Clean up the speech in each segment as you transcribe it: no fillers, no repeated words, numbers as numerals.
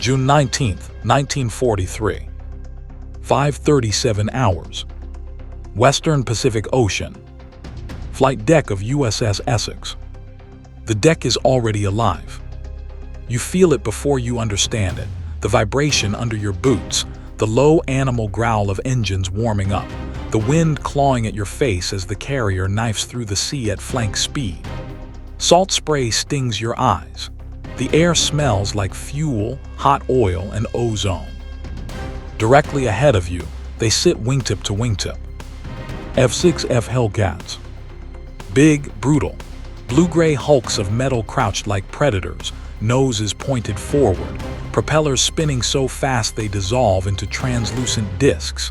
June 19, 1943. 5:37 hours. Western Pacific Ocean. Flight deck of USS Essex. The deck is already alive. You feel it before you understand it. The vibration under your boots, the low animal growl of engines warming up, the wind clawing at your face as the carrier knifes through the sea at flank speed. Salt spray stings your eyes. The air smells like fuel, hot oil, and ozone. Directly ahead of you, they sit wingtip to wingtip. F6F Hellcats. Big, brutal, blue-gray hulks of metal crouched like predators, noses pointed forward, propellers spinning so fast they dissolve into translucent discs.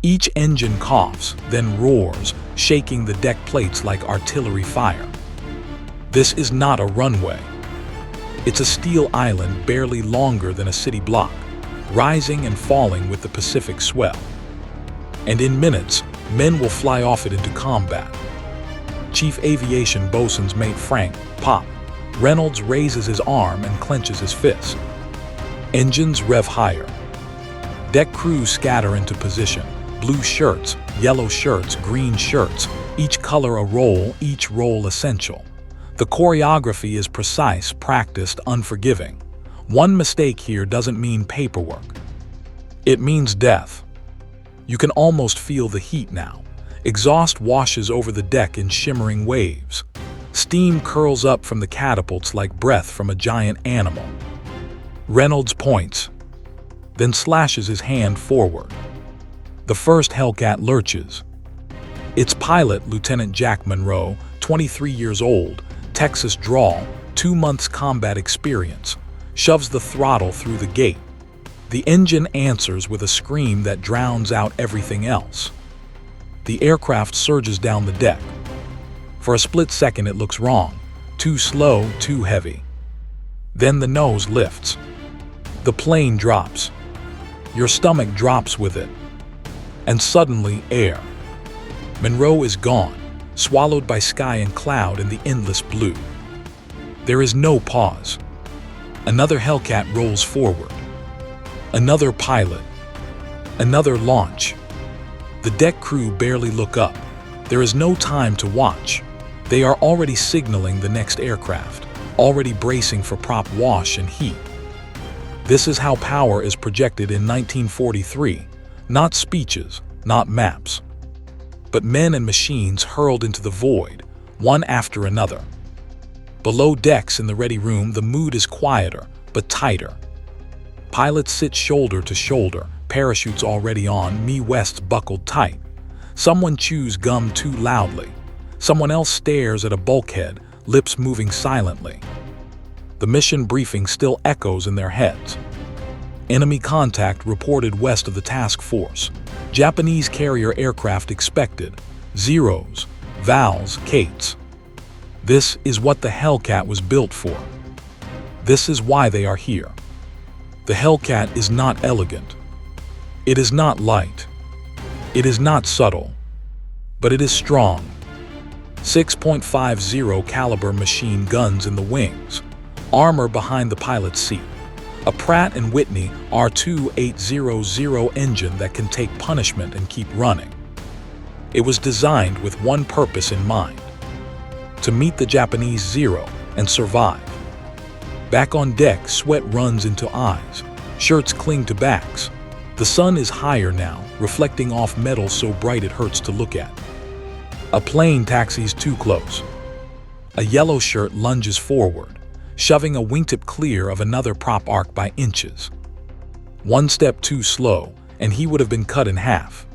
Each engine coughs, then roars, shaking the deck plates like artillery fire. This is not a runway. It's a steel island barely longer than a city block, rising and falling with the Pacific swell. And in minutes, men will fly off it into combat. Chief Aviation Bosun's mate Frank, Pop, Reynolds raises his arm and clenches his fist. Engines rev higher. Deck crews scatter into position. Blue shirts, yellow shirts, green shirts, each color a role, each role essential. The choreography is precise, practiced, unforgiving. One mistake here doesn't mean paperwork. It means death. You can almost feel the heat now. Exhaust washes over the deck in shimmering waves. Steam curls up from the catapults like breath from a giant animal. Reynolds points, then slashes his hand forward. The first Hellcat lurches. Its pilot, Lieutenant Jack Monroe, 23 years old, Texas drawl, 2 months combat experience, shoves the throttle through the gate. The engine answers with a scream that drowns out everything else. The aircraft surges down the deck. For a split second it looks wrong, too slow, too heavy. Then the nose lifts. The plane drops. Your stomach drops with it. And suddenly, air. Monroe is gone, swallowed by sky and cloud in the endless blue. There is no pause. Another Hellcat rolls forward. Another pilot. Another launch. The deck crew barely look up. There is no time to watch. They are already signaling the next aircraft, already bracing for prop wash and heat. This is how power is projected in 1943, not speeches, not maps, but men and machines hurled into the void, one after another. Below decks in the ready room, the mood is quieter, but tighter. Pilots sit shoulder to shoulder, parachutes already on, me-wests buckled tight. Someone chews gum too loudly. Someone else stares at a bulkhead, lips moving silently. The mission briefing still echoes in their heads. Enemy contact reported west of the task force. Japanese carrier aircraft expected. Zeros, vowels, cates. This is what the Hellcat was built for. This is why they are here. The Hellcat is not elegant. It is not light. It is not subtle. But it is strong. 6.50 caliber machine guns in the wings. Armor behind the pilot's seat. A Pratt & Whitney R2800 engine that can take punishment and keep running. It was designed with one purpose in mind: to meet the Japanese Zero and survive. Back on deck, sweat runs into eyes. Shirts cling to backs. The sun is higher now, reflecting off metal so bright it hurts to look at. A plane taxis too close. A yellow shirt lunges forward, shoving a wingtip clear of another prop arc by inches. One step too slow, and he would have been cut in half.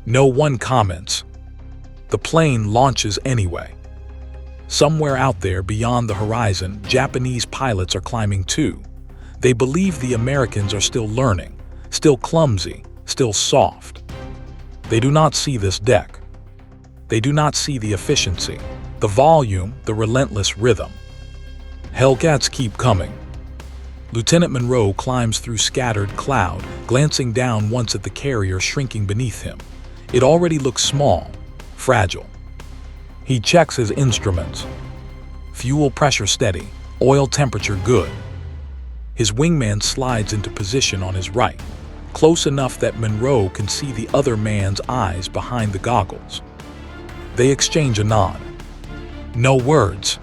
No one comments. The plane launches anyway. Somewhere out there beyond the horizon, Japanese pilots are climbing too. They believe the Americans are still learning, still clumsy, still soft. They do not see this deck. They do not see the efficiency, the volume, the relentless rhythm. Hellcats keep coming. Lieutenant Monroe climbs through scattered cloud, glancing down once at the carrier shrinking beneath him. It already looks small, fragile. He checks his instruments. Fuel pressure steady, oil temperature good. His wingman slides into position on his right, close enough that Monroe can see the other man's eyes behind the goggles. They exchange a nod. No words.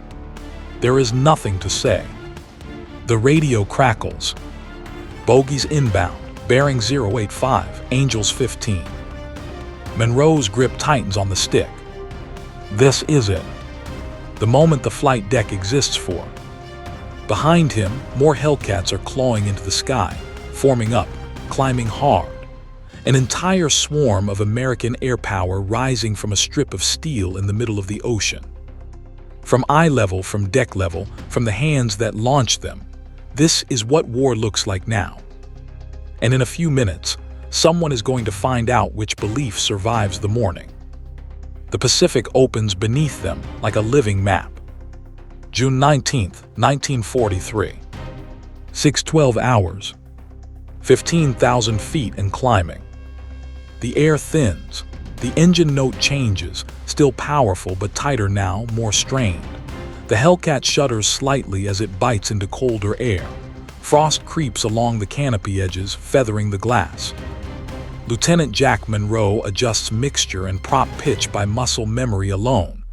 There is nothing to say. The radio crackles. Bogies inbound, bearing 085, Angels 15. Monroe's grip tightens on the stick. This is it. The moment the flight deck exists for. Behind him, more Hellcats are clawing into the sky, forming up, climbing hard. An entire swarm of American air power rising from a strip of steel in the middle of the ocean. From eye level, from deck level, from the hands that launched them, this is what war looks like now. And in a few minutes, someone is going to find out which belief survives the morning. The Pacific opens beneath them like a living map. June 19, 1943. 6:12 hours. 15,000 feet and climbing. The air thins. The engine note changes, still powerful but tighter now, more strained. The Hellcat shudders slightly as it bites into colder air. Frost creeps along the canopy edges, feathering the glass. Lieutenant Jack Monroe adjusts mixture and prop pitch by muscle memory alone.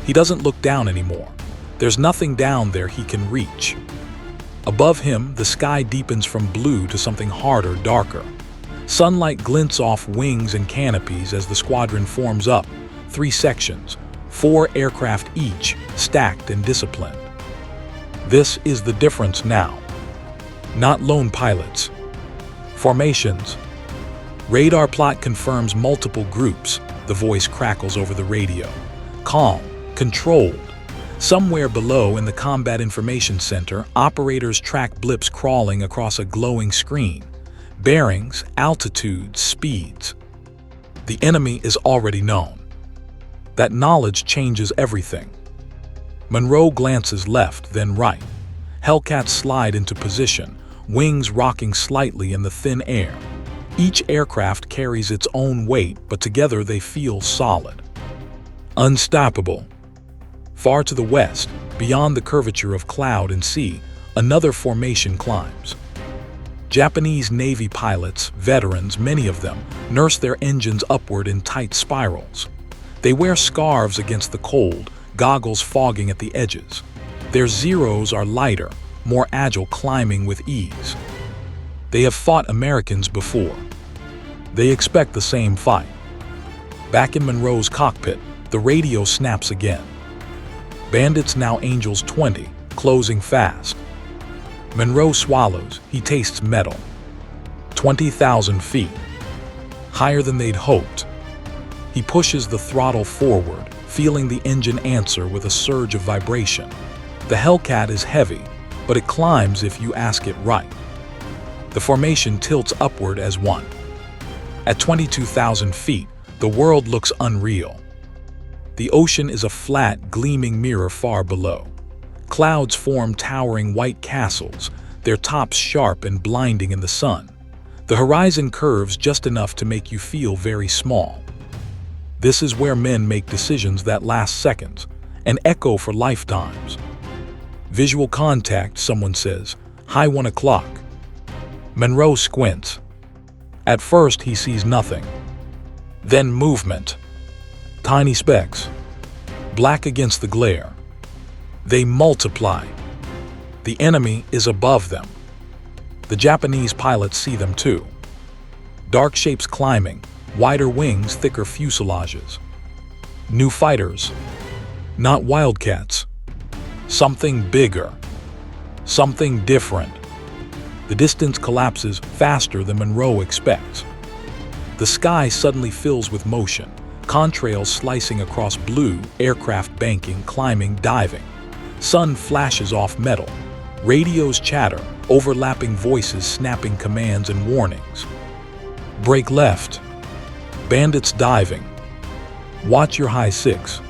He doesn't look down anymore. There's nothing down there he can reach. Above him, the sky deepens from blue to something harder, darker. Sunlight glints off wings and canopies as the squadron forms up, 3 sections, 4 aircraft each, stacked and disciplined. This is the difference now. Not lone pilots. Formations. Radar plot confirms multiple groups. The voice crackles over the radio. Calm, controlled. Somewhere below in the Combat Information Center, operators track blips crawling across a glowing screen. Bearings, altitudes, speeds. The enemy is already known. That knowledge changes everything. Monroe glances left, then right. Hellcats slide into position, wings rocking slightly in the thin air. Each aircraft carries its own weight, but together they feel solid. Unstoppable. Far to the west, beyond the curvature of cloud and sea, another formation climbs. Japanese Navy pilots, veterans, many of them, nurse their engines upward in tight spirals. They wear scarves against the cold, goggles fogging at the edges. Their Zeros are lighter, more agile, climbing with ease. They have fought Americans before. They expect the same fight. Back in Monroe's cockpit, the radio snaps again. Bandits now Angels 20, closing fast. Monroe swallows, he tastes metal. 20,000 feet. Higher than they'd hoped. He pushes the throttle forward, feeling the engine answer with a surge of vibration. The Hellcat is heavy, but it climbs if you ask it right. The formation tilts upward as one. At 22,000 feet, the world looks unreal. The ocean is a flat, gleaming mirror far below. Clouds form towering white castles, their tops sharp and blinding in the sun. The horizon curves just enough to make you feel very small. This is where men make decisions that last seconds, an echo for lifetimes. Visual contact, someone says. High 1 o'clock. Monroe squints. At first he sees nothing. Then movement. Tiny specks. Black against the glare. They multiply. The enemy is above them. The Japanese pilots see them too. Dark shapes climbing, wider wings, thicker fuselages. New fighters. Not wildcats. Something bigger. Something different. The distance collapses faster than Monroe expects. The sky suddenly fills with motion, contrails slicing across blue, aircraft banking, climbing, diving. Sun flashes off metal. Radios chatter, overlapping voices snapping commands and warnings. Brake left. Bandits diving. Watch your high 6.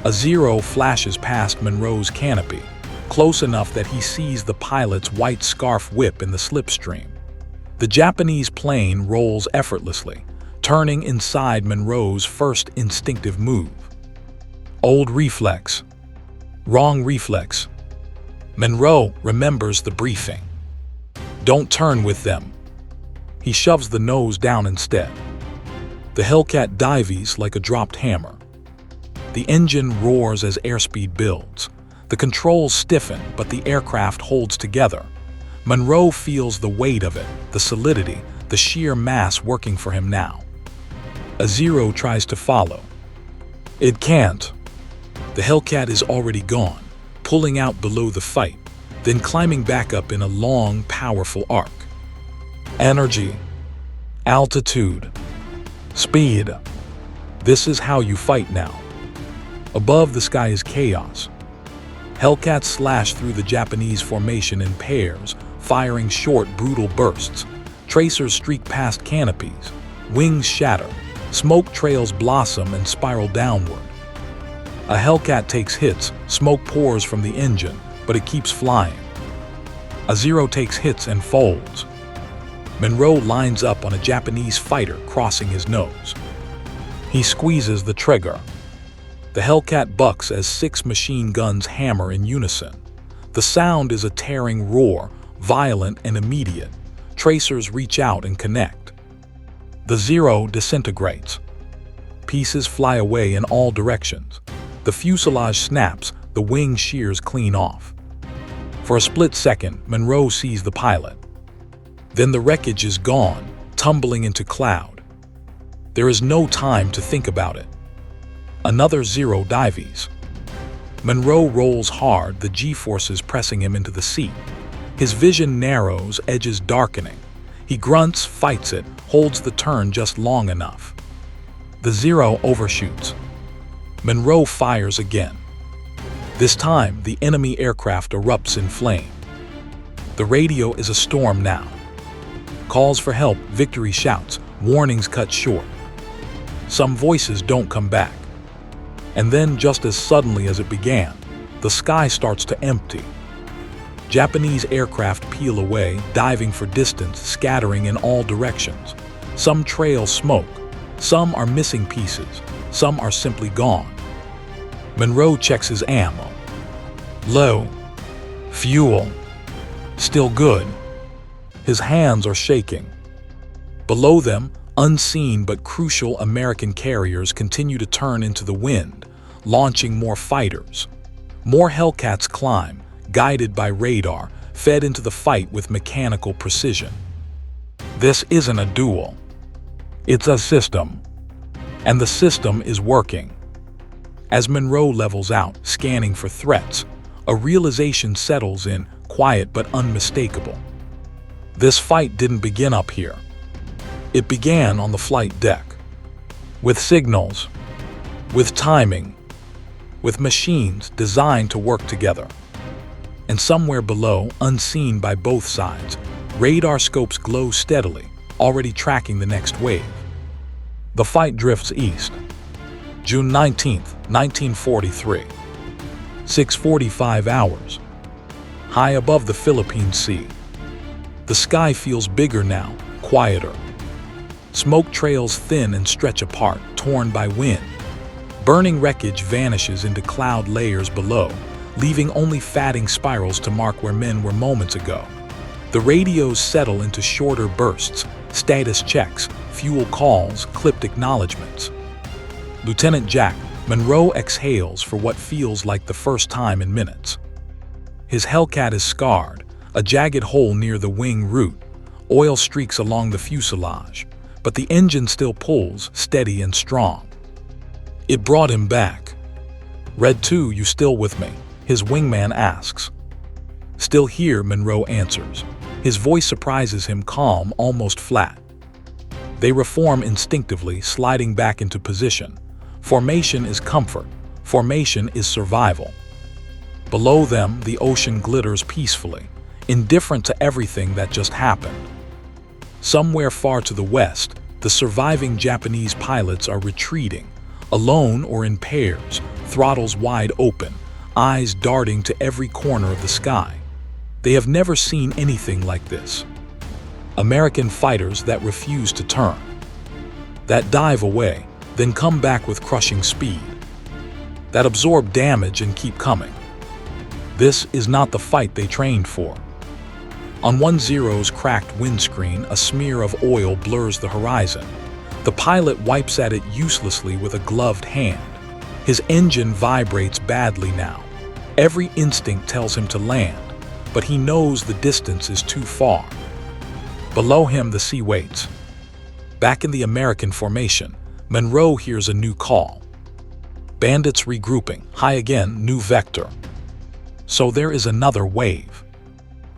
A Zero flashes past Monroe's canopy, close enough that he sees the pilot's white scarf whip in the slipstream. The Japanese plane rolls effortlessly, turning inside Monroe's first instinctive move. Old reflex. Wrong reflex. Monroe remembers the briefing. Don't turn with them. He shoves the nose down instead. The Hellcat dives like a dropped hammer. The engine roars as airspeed builds. The controls stiffen, but the aircraft holds together. Monroe feels the weight of it, the solidity, the sheer mass working for him now. A Zero tries to follow. It can't. The Hellcat is already gone, pulling out below the fight, then climbing back up in a long, powerful arc. Energy, altitude, speed. This is how you fight now. Above, the sky is chaos. Hellcats slash through the Japanese formation in pairs, firing short, brutal bursts. Tracers streak past canopies. Wings shatter. Smoke trails blossom and spiral downward. A Hellcat takes hits, smoke pours from the engine, but it keeps flying. A Zero takes hits and folds. Monroe lines up on a Japanese fighter crossing his nose. He squeezes the trigger. The Hellcat bucks as 6 machine guns hammer in unison. The sound is a tearing roar, violent and immediate. Tracers reach out and connect. The Zero disintegrates. Pieces fly away in all directions. The fuselage snaps, the wing shears clean off. For a split second, Monroe sees the pilot. Then the wreckage is gone, tumbling into cloud. There is no time to think about it. Another Zero dives. Monroe rolls hard, the G-forces pressing him into the seat. His vision narrows, edges darkening. He grunts, fights it, holds the turn just long enough. The Zero overshoots. Monroe fires again. This time, the enemy aircraft erupts in flame. The radio is a storm now. Calls for help, victory shouts, warnings cut short. Some voices don't come back. And then, just as suddenly as it began, the sky starts to empty. Japanese aircraft peel away, diving for distance, scattering in all directions. Some trail smoke, some are missing pieces, some are simply gone. Monroe checks his ammo. Low. Fuel. Still good. His hands are shaking. Below them, unseen but crucial American carriers continue to turn into the wind, launching more fighters. More Hellcats climb, guided by radar, fed into the fight with mechanical precision. This isn't a duel. It's a system. And the system is working. As Monroe levels out, scanning for threats, a realization settles in, quiet but unmistakable. This fight didn't begin up here. It began on the flight deck. With signals, with timing, with machines designed to work together. And somewhere below, unseen by both sides, radar scopes glow steadily, already tracking the next wave. The fight drifts east. June 19, 1943. 6:45 hours. High above the Philippine Sea. The sky feels bigger now, quieter. Smoke trails thin and stretch apart, torn by wind. Burning wreckage vanishes into cloud layers below, leaving only fatting spirals to mark where men were moments ago. The radios settle into shorter bursts, status checks, fuel calls, clipped acknowledgments. Lieutenant Jack, Monroe exhales for what feels like the first time in minutes. His Hellcat is scarred, a jagged hole near the wing root, oil streaks along the fuselage, but the engine still pulls, steady and strong. It brought him back. Red 2, you still with me? His wingman asks. Still here, Monroe answers. His voice surprises him, calm, almost flat. They reform instinctively, sliding back into position. Formation is comfort. Formation is survival. Below them, the ocean glitters peacefully, indifferent to everything that just happened. Somewhere far to the west, the surviving Japanese pilots are retreating, alone or in pairs, throttles wide open, eyes darting to every corner of the sky. They have never seen anything like this. American fighters that refuse to turn, that dive away, then come back with crushing speed, that absorb damage and keep coming. This is not the fight they trained for. On 10's cracked windscreen, a smear of oil blurs the horizon. The pilot wipes at it uselessly with a gloved hand. His engine vibrates badly now. Every instinct tells him to land, but he knows the distance is too far. Below him, the sea waits. Back in the American formation, Monroe hears a new call. Bandits regrouping, high again, new vector. So there is another wave.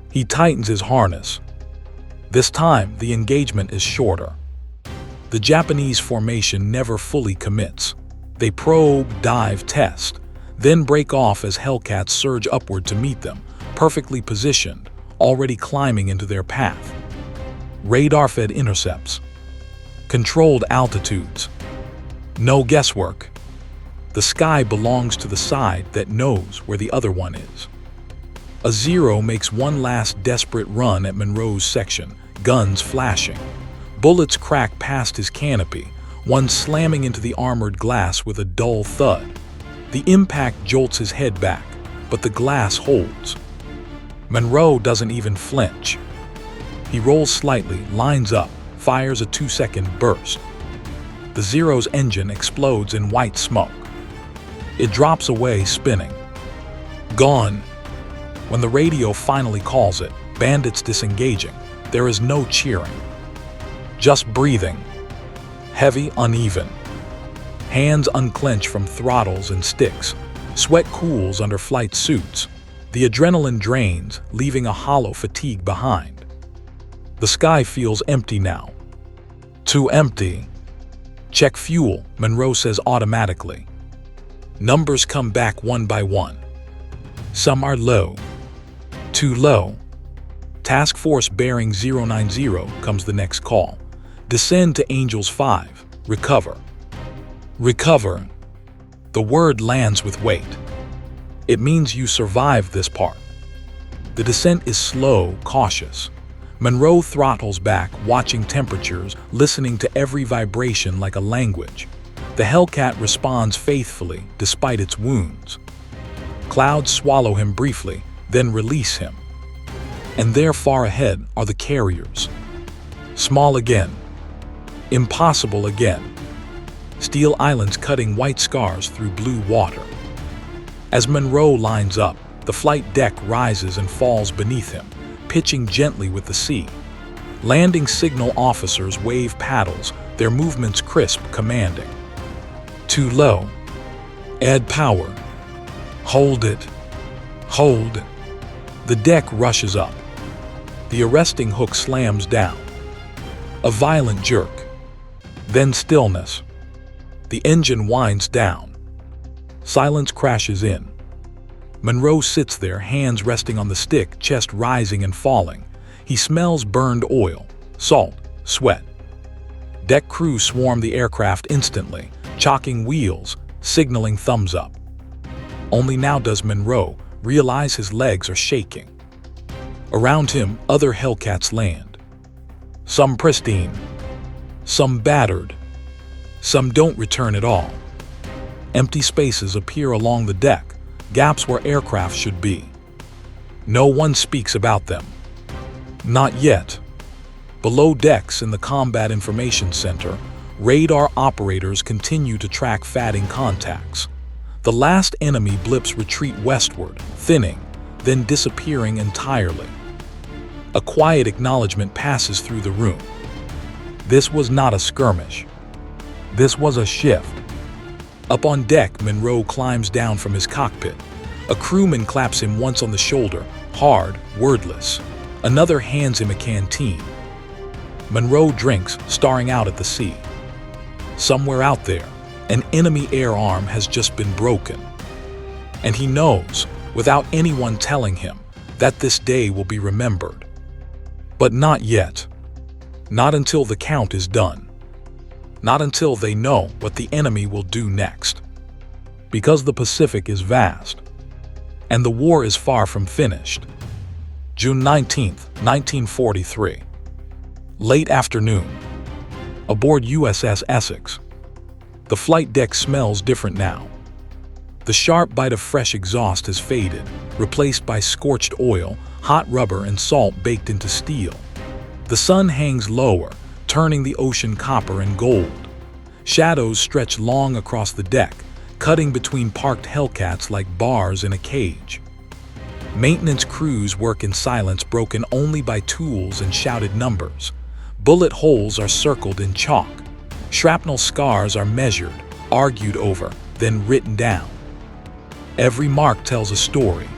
He tightens his harness. This time, the engagement is shorter. The Japanese formation never fully commits. They probe, dive, test, then break off as Hellcats surge upward to meet them, perfectly positioned, already climbing into their path. Radar-fed intercepts. Controlled altitudes. No guesswork. The sky belongs to the side that knows where the other one is. A Zero makes one last desperate run at Monroe's section, guns flashing. Bullets crack past his canopy, one slamming into the armored glass with a dull thud. The impact jolts his head back, but the glass holds. Monroe doesn't even flinch. He rolls slightly, lines up, fires a 2-second burst. The Zero's engine explodes in white smoke. It drops away, spinning. Gone. When the radio finally calls it, bandits disengaging, there is no cheering. Just breathing. Heavy, uneven. Hands unclench from throttles and sticks. Sweat cools under flight suits. The adrenaline drains, leaving a hollow fatigue behind. The sky feels empty now. Too empty. Check fuel, Monroe says automatically. Numbers come back one by one. Some are low. Too low. Task Force bearing 090 comes the next call. Descend to Angels 5. Recover. Recover. The word lands with weight. It means you survived this part. The descent is slow, cautious. Monroe throttles back, watching temperatures, listening to every vibration like a language. The Hellcat responds faithfully, despite its wounds. Clouds swallow him briefly, then release him. And there far ahead are the carriers. Small again. Impossible again. Steel islands cutting white scars through blue water. As Monroe lines up, the flight deck rises and falls beneath him, pitching gently with the sea. Landing signal officers wave paddles, their movements crisp, commanding. Too low. Add power. Hold it. Hold. The deck rushes up. The arresting hook slams down. A violent jerk. Then stillness. The engine winds down. Silence crashes in. Monroe sits there, hands resting on the stick, chest rising and falling. He smells burned oil, salt, sweat. Deck crew swarm the aircraft instantly, chalking wheels, signaling thumbs up. Only now does Monroe realize his legs are shaking. Around him, other Hellcats land. Some pristine, some battered, some don't return at all. Empty spaces appear along the deck, gaps where aircraft should be. No one speaks about them. Not yet. Below decks in the Combat Information Center, radar operators continue to track fatting contacts. The last enemy blips retreat westward, thinning, then disappearing entirely. A quiet acknowledgement passes through the room. This was not a skirmish. This was a shift. Up on deck, Monroe climbs down from his cockpit. A crewman claps him once on the shoulder, hard, wordless. Another hands him a canteen. Monroe drinks, staring out at the sea. Somewhere out there, an enemy air arm has just been broken. And he knows, without anyone telling him, that this day will be remembered. But not yet. Not until the count is done. Not until they know what the enemy will do next. Because the Pacific is vast. And the war is far from finished. June 19, 1943. Late afternoon. Aboard USS Essex. The flight deck smells different now. The sharp bite of fresh exhaust has faded, replaced by scorched oil, hot rubber and salt baked into steel. The sun hangs lower, turning the ocean copper and gold. Shadows stretch long across the deck, cutting between parked Hellcats like bars in a cage. Maintenance crews work in silence broken only by tools and shouted numbers. Bullet holes are circled in chalk. Shrapnel scars are measured, argued over, then written down. Every mark tells a story.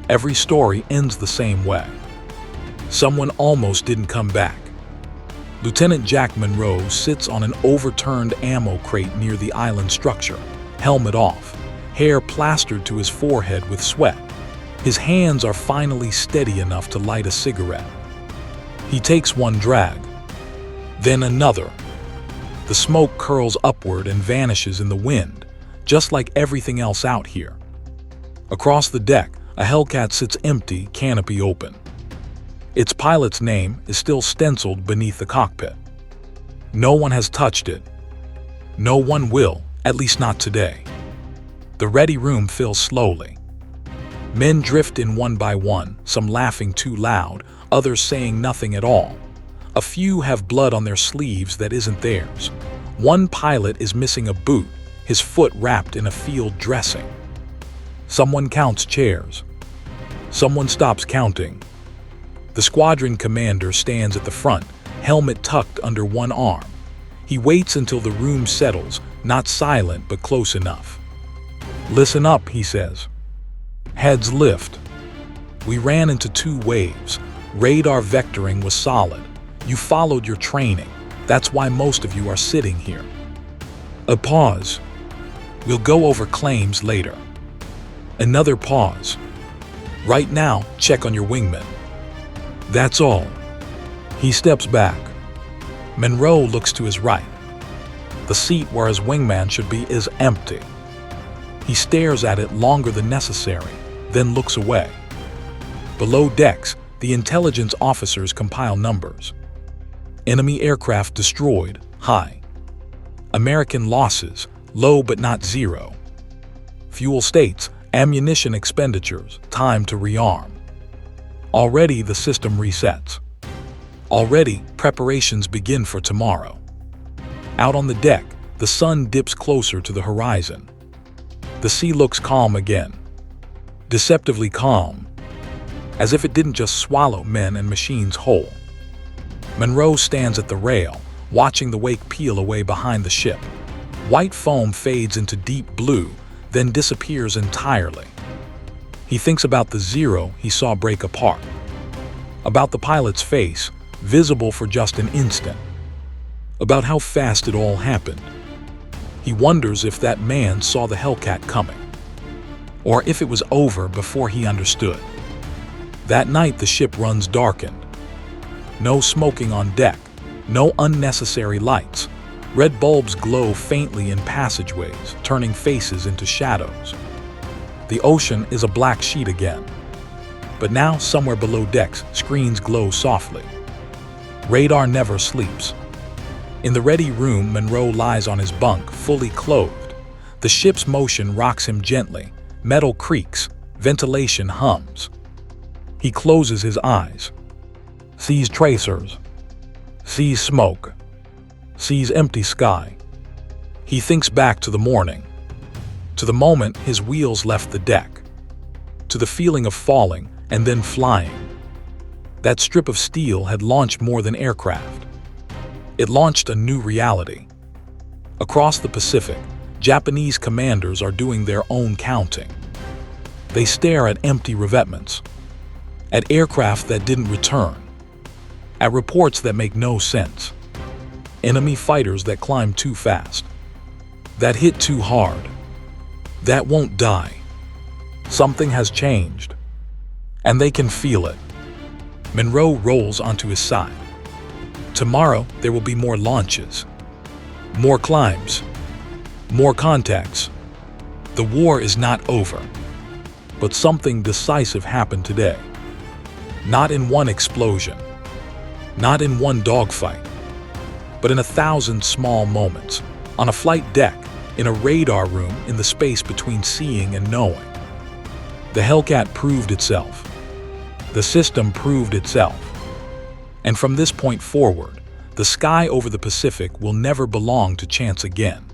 Every story ends the same way. Someone almost didn't come back. Lieutenant Jack Monroe sits on an overturned ammo crate near the island structure, helmet off, hair plastered to his forehead with sweat. His hands are finally steady enough to light a cigarette. He takes one drag, then another. The smoke curls upward and vanishes in the wind, just like everything else out here. Across the deck, a Hellcat sits empty, canopy open. Its pilot's name is still stenciled beneath the cockpit. No one has touched it. No one will, at least not today. The ready room fills slowly. Men drift in one by one, some laughing too loud, others saying nothing at all. A few have blood on their sleeves that isn't theirs. One pilot is missing a boot, his foot wrapped in a field dressing. Someone counts chairs. Someone stops counting. The squadron commander stands at the front, helmet tucked under one arm. He waits until the room settles, not silent but close enough. "Listen up," he says. Heads lift. We ran into 2 waves. Radar vectoring was solid. You followed your training. That's why most of you are sitting here. A pause. We'll go over claims later. Another pause. Right now, check on your wingman. That's all. He steps back. Monroe looks to his right. The seat where his wingman should be is empty. He stares at it longer than necessary, then looks away. Below decks, the intelligence officers compile numbers. Enemy aircraft destroyed, high. American losses, low but not zero. Fuel states, ammunition expenditures, time to rearm. Already the system resets. Already preparations begin for tomorrow. Out on the deck, the sun dips closer to the horizon. The sea looks calm again. Deceptively calm. As if it didn't just swallow men and machines whole. Monroe stands at the rail, watching the wake peel away behind the ship. White foam fades into deep blue, then disappears entirely. He thinks about the zero he saw break apart. About the pilot's face, visible for just an instant. About how fast it all happened. He wonders if that man saw the Hellcat coming. Or if it was over before he understood. That night the ship runs darkened. No smoking on deck, no unnecessary lights. Red bulbs glow faintly in passageways, turning faces into shadows. The ocean is a black sheet again. But now, somewhere below decks, screens glow softly. Radar never sleeps. In the ready room, Monroe lies on his bunk, fully clothed. The ship's motion rocks him gently. Metal creaks. Ventilation hums. He closes his eyes. Sees tracers. Sees smoke. Sees empty sky. He thinks back to the morning. To the moment his wheels left the deck. To the feeling of falling and then flying. That strip of steel had launched more than aircraft. It launched a new reality. Across the Pacific, Japanese commanders are doing their own counting. They stare at empty revetments, at aircraft that didn't return, at reports that make no sense, enemy fighters that climb too fast, that hit too hard, that won't die. Something has changed, and they can feel it. Monroe rolls onto his side. Tomorrow there will be more launches, more climbs, more contacts. The war is not over, but something decisive happened today. Not in one explosion, not in one dogfight, but in 1,000 small moments, on a flight deck, in a radar room, in the space between seeing and knowing. The Hellcat proved itself. The system proved itself. And from this point forward, the sky over the Pacific will never belong to chance again.